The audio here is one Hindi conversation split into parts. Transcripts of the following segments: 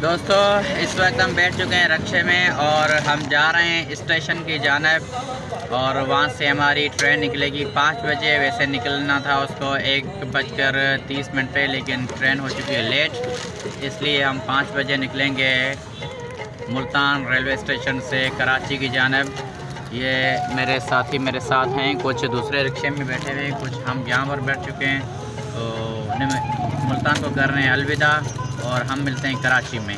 दोस्तों इस वक्त हम बैठ चुके हैं रक्शे में और हम जा रहे हैं स्टेशन की जानिब और वहाँ से हमारी ट्रेन निकलेगी 5 बजे। वैसे निकलना था उसको 1:30 पे, लेकिन ट्रेन हो चुकी है लेट, इसलिए हम 5 बजे निकलेंगे मुल्तान रेलवे स्टेशन से कराची की जानिब। ये मेरे साथी मेरे साथ हैं, कुछ दूसरे रिक्शे में बैठे हुए, कुछ हम यहाँ पर बैठ चुके हैं। तो मुल्तान को कर रहे हैं अलविदा और हम मिलते हैं कराची में।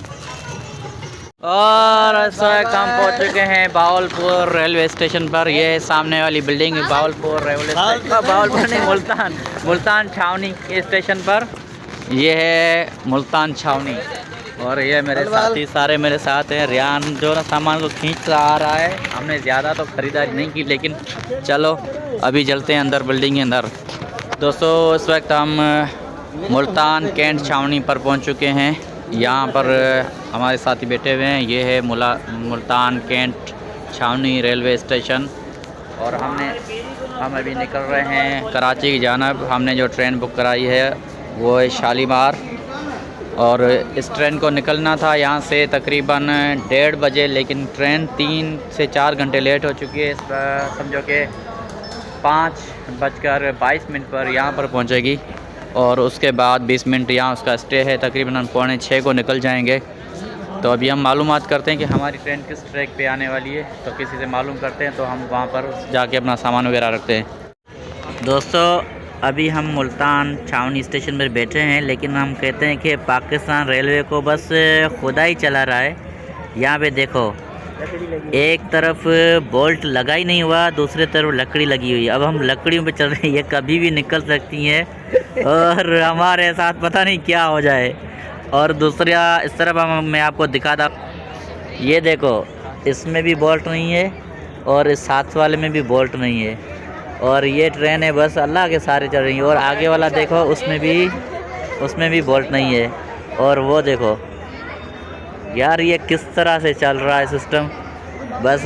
और इस वक्त हम पहुँच चुके हैं भावलपुर रेलवे स्टेशन पर। ये सामने वाली बिल्डिंग है भावलपुर रेलवे स्टेशन, भावलपुर नहीं मुल्तान छावनी के स्टेशन पर। ये है मुल्तान छावनी और ये मेरे साथी सारे मेरे साथ हैं। रियान जो ना सामान को खींच आ रहा है। हमने ज़्यादा तो ख़रीदारी नहीं की, लेकिन चलो अभी चलते हैं अंदर बिल्डिंग के अंदर। दोस्तों इस वक्त हम मुल्तान कैंट छावनी पर पहुंच चुके हैं। यहाँ पर हमारे साथी बैठे हुए हैं। ये है मुल्तान कैंट छावनी रेलवे स्टेशन और हम अभी निकल रहे हैं कराची की जानिब। हमने जो ट्रेन बुक कराई है वो है शालीमार और इस ट्रेन को निकलना था यहाँ से तकरीबन 1:30 बजे, लेकिन ट्रेन 3 से 4 घंटे लेट हो चुकी है। समझो कि 5:22 पर यहाँ पर पहुँचेगी और उसके बाद 20 मिनट यहाँ उसका स्टे है। तकरीबन हम 5:45 को निकल जाएंगे। तो अभी हम मालूमात करते हैं कि हमारी ट्रेन किस ट्रैक पे आने वाली है, तो किसी से मालूम करते हैं, तो हम वहाँ पर जाके अपना सामान वगैरह रखते हैं। दोस्तों अभी हम मुल्तान छावनी स्टेशन पर बैठे हैं, लेकिन हम कहते हैं कि पाकिस्तान रेलवे को बस खुदा ही चला रहा है। यहाँ पे देखो, एक तरफ बोल्ट लगा ही नहीं हुआ, दूसरी तरफ लकड़ी लगी हुई है। अब हम लकड़ियों पे चल रहे हैं, ये कभी भी निकल सकती हैं और हमारे साथ पता नहीं क्या हो जाए। और दूसरा इस तरफ मैं आपको दिखाता, ये देखो इसमें भी बोल्ट नहीं है और इस साथ वाले में भी बोल्ट नहीं है। और ये ट्रेन है बस अल्लाह के सारे चल रही है। और आगे वाला देखो उसमें भी बोल्ट नहीं है। और वो देखो यार, ये किस तरह से चल रहा है सिस्टम। बस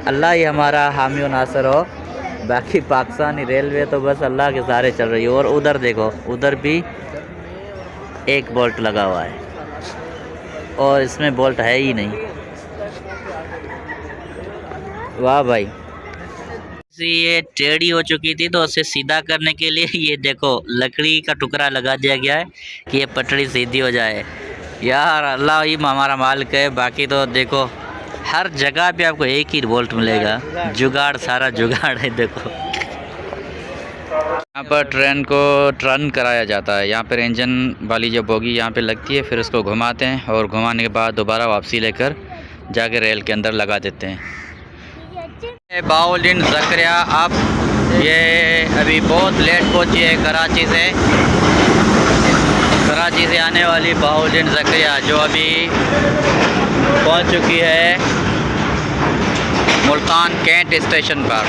अल्लाह ही हमारा हामी और नासर हो, बाकी पाकिस्तानी रेलवे तो बस अल्लाह के सहारे चल रही है। और उधर देखो, उधर भी एक बोल्ट लगा हुआ है और इसमें बोल्ट है ही नहीं। वाह भाई, ये टेढ़ी हो चुकी थी तो उसे सीधा करने के लिए ये देखो लकड़ी का टुकड़ा लगा दिया गया है कि ये पटड़ी सीधी हो जाए। यार अल्लाह ही हमारा मालिक है। बाकी तो देखो हर जगह पे आपको एक ही बोल्ट मिलेगा, जुगाड़ सारा जुगाड़ है। देखो यहाँ पर ट्रेन को टर्न कराया जाता है। यहाँ पर इंजन वाली जो बोगी यहाँ पे लगती है, फिर उसको घुमाते हैं और घुमाने के बाद दोबारा वापसी लेकर जाके रेल के अंदर लगा देते हैं। बाउद्दीन ज़करिया आप ये अभी बहुत लेट पहुँची है कराची से आने वाली बाउद्दीन ज़करिया, जो अभी पहुँच चुकी है मुल्तान कैंट स्टेशन पर।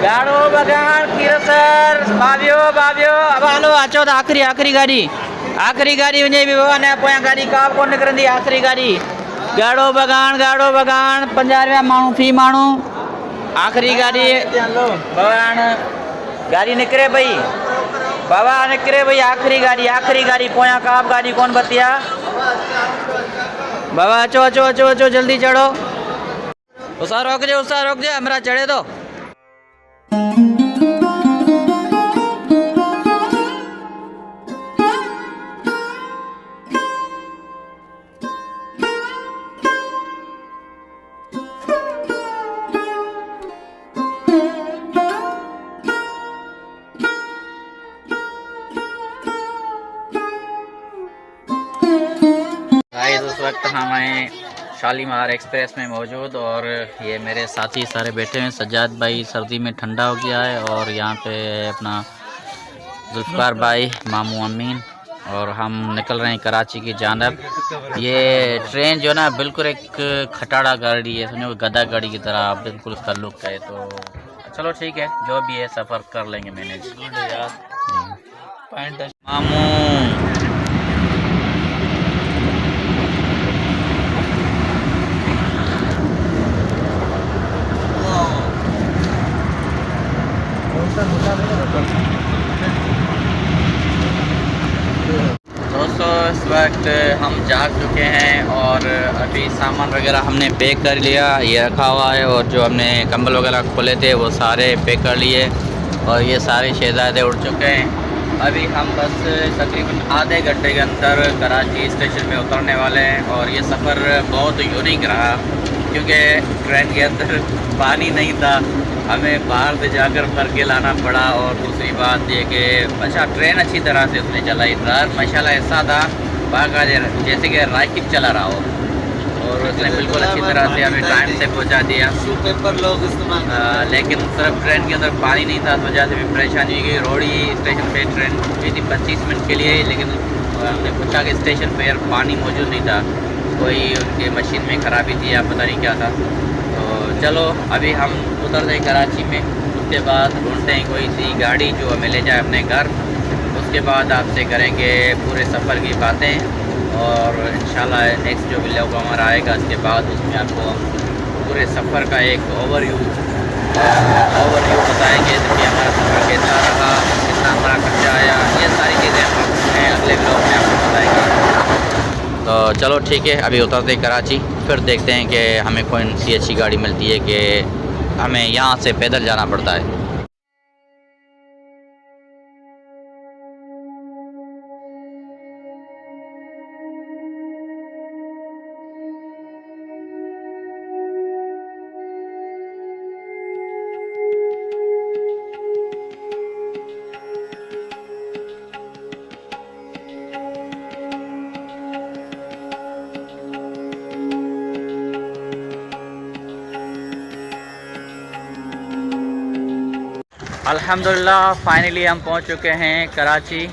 गाड़ो बगान किरसर बाबियो अब हलो अचो तो आखिरी गाड़ी वञे भी बाबा ने पोयां गाड़ी का कोन निकरंदी। आखिरी गाड़ी गाड़ो बगान 50 रुपया माण्हू फी माण्हू। आखिरी गाड़ी बगान गाड़ी निकरे भई बाबा, निकरे भई आखिरी गाड़ी पोयां का गाड़ी कोन बतिया। बाबा अचो जल्दी चढ़ो। उसा रोक जे हमरा चढ़े दो। उस वक्त हम हैं शालीमार एक्सप्रेस में मौजूद और ये मेरे साथी सारे बैठे हैं। सज्जाद भाई सर्दी में ठंडा हो गया है और यहाँ पे अपना जुल्फ़िकार भाई, मामू अमीन और हम निकल रहे हैं कराची की जानिब। ये ट्रेन जो ना बिल्कुल एक खटाड़ा गाड़ी है, समझो गधा गाड़ी की तरह बिल्कुल उसका लुक है। तो चलो ठीक है, जो भी है सफ़र कर लेंगे मैनेज। मामू दोस्तों इस वक्त हम जाग चुके हैं और अभी सामान वगैरह हमने पैक कर लिया, ये रखा हुआ है। और जो हमने कंबल वगैरह खोले थे वो सारे पैक कर लिए और ये सारे शहज़ादे उड़ चुके हैं। अभी हम बस तकरीबन आधे घंटे के अंदर कराची स्टेशन में उतरने वाले हैं। और ये सफ़र बहुत यूनिक रहा क्योंकि ट्रेन के अंदर पानी नहीं था, हमें बाहर से जाकर भर के लाना पड़ा। और दूसरी बात ये कि अच्छा ट्रेन अच्छी तरह से उसने चलाई, ड्राइवर माशाल्लाह ऐसा था बाका जैसे कि राइकिब चला रहा हो, और उसने बिल्कुल अच्छी तरह से हमें टाइम से पहुंचा दिया। पेपर लोग इस्तेमाल लेकिन सिर्फ ट्रेन के अंदर पानी नहीं था, तो वजह से भी परेशानी हुई। रोड़ी स्टेशन पे ट्रेन हुई थी 25 मिनट के लिए, लेकिन हमने पूछा कि स्टेशन पे यार पानी मौजूद नहीं था, कोई उनके मशीन में ख़राबी थी या पता नहीं क्या था। तो चलो अभी हम उतर गए कराची में, उसके बाद ढूंढते हैं कोई सी गाड़ी जो हमें ले जाए अपने घर। उसके बाद आपसे करेंगे पूरे सफ़र की बातें और इंशाल्लाह नेक्स्ट जो व्लॉग हमारा आएगा उसके बाद उसमें आपको हम पूरे सफ़र का एक ओवरव्यू बताएंगे कि हमारा सफ़र कैसा रहा, कितना हमारा खर्चा आया, ये सारी चीज़ें हम अपने अगले व्लॉग में आपको बताएंगे। तो चलो ठीक है, अभी उतरते कराची, फिर देखते हैं कि हमें कौन सी अच्छी गाड़ी मिलती है कि हमें यहाँ से पैदल जाना पड़ता है। अल्हम्दुलिल्लाह फाइनली हम पहुंच चुके हैं कराची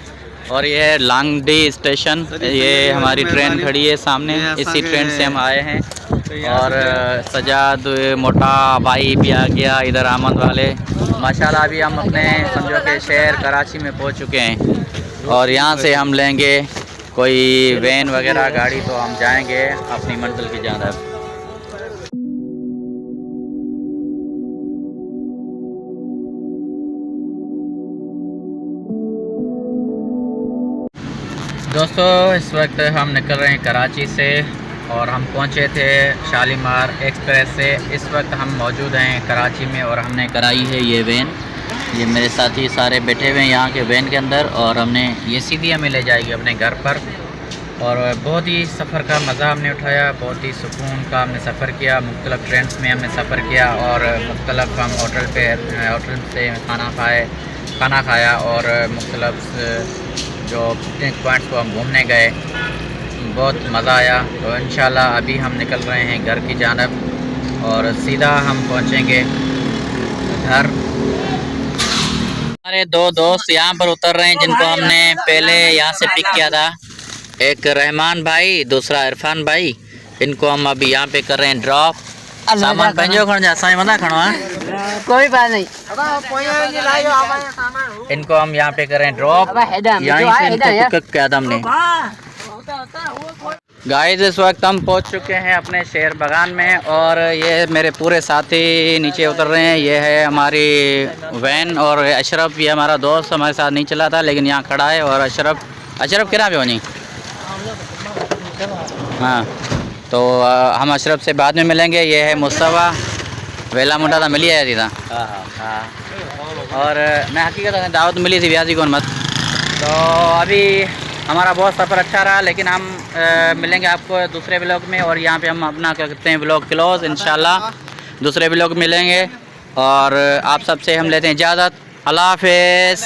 और ये है लांगडी स्टेशन। ये हमारी ट्रेन खड़ी है सामने, इसी ट्रेन से हम आए हैं। और सजाद मोटा भाई भी आ गया, इधर अहमद वाले। माशाल्लाह अभी हम अपने समझो के शहर कराची में पहुंच चुके हैं और यहाँ से हम लेंगे कोई वैन वगैरह गाड़ी, तो हम जाएंगे अपनी मंजिल की जानब। दोस्तों इस वक्त हम निकल रहे हैं कराची से और हम पहुंचे थे शालीमार एक्सप्रेस से। इस वक्त हम मौजूद हैं कराची में और हमने कराई है ये वैन। ये मेरे साथी सारे बैठे हुए हैं यहाँ के वैन के अंदर और हमने ये सीधी हमें ले जाएगी अपने घर पर। और बहुत ही सफ़र का मज़ा हमने उठाया, बहुत ही सुकून का हमने सफ़र किया। मुख्तलिफ़ ट्रेन्स में हमने सफ़र किया और मुख्तलिफ़ हम होटल से खाना खाया और मुख्तलिफ़ जो पिकनिक पॉइंट्स को हम घूमने गए, बहुत मज़ा आया। तो इंशाल्लाह अभी हम निकल रहे हैं घर की जानब और सीधा हम पहुंचेंगे घर। हमारे दो दोस्त यहाँ पर उतर रहे हैं जिनको हमने पहले यहाँ से पिक किया था, एक रहमान भाई, दूसरा इरफान भाई। इनको हम अभी यहाँ पे कर रहे हैं ड्रॉप। सामान पंजो खण जा मना खणवा, कोई बात नहीं। इनको हम यहाँ पे करें ड्रॉप, यहीं से इनको पिकअप किया था हमने। गाइस इस वक्त हम पहुँच चुके हैं अपने शेर बागान में और ये मेरे पूरे साथी नीचे उतर रहे हैं। ये है हमारी वैन और अशरफ, ये हमारा दोस्त हमारे साथ नहीं चला था लेकिन यहाँ खड़ा है। और अशरफ किरा पे होनी। हाँ तो हम अशरफ से बाद में मिलेंगे। ये है मुस्तफ़ा, वेला मुंडा था मिली आया था। और मैं हकीकत में दावत मिली थी व्याजी कौन मत। तो अभी हमारा बहुत सफ़र अच्छा रहा, लेकिन हम मिलेंगे आपको दूसरे ब्लॉग में। और यहाँ पे हम अपना क्या कहते हैं ब्लॉग क्लोज, इंशाल्लाह दूसरे ब्लॉग मिलेंगे। और आप सबसे हम लेते हैं इजाज़त। अल्लाह हाफ़िज़।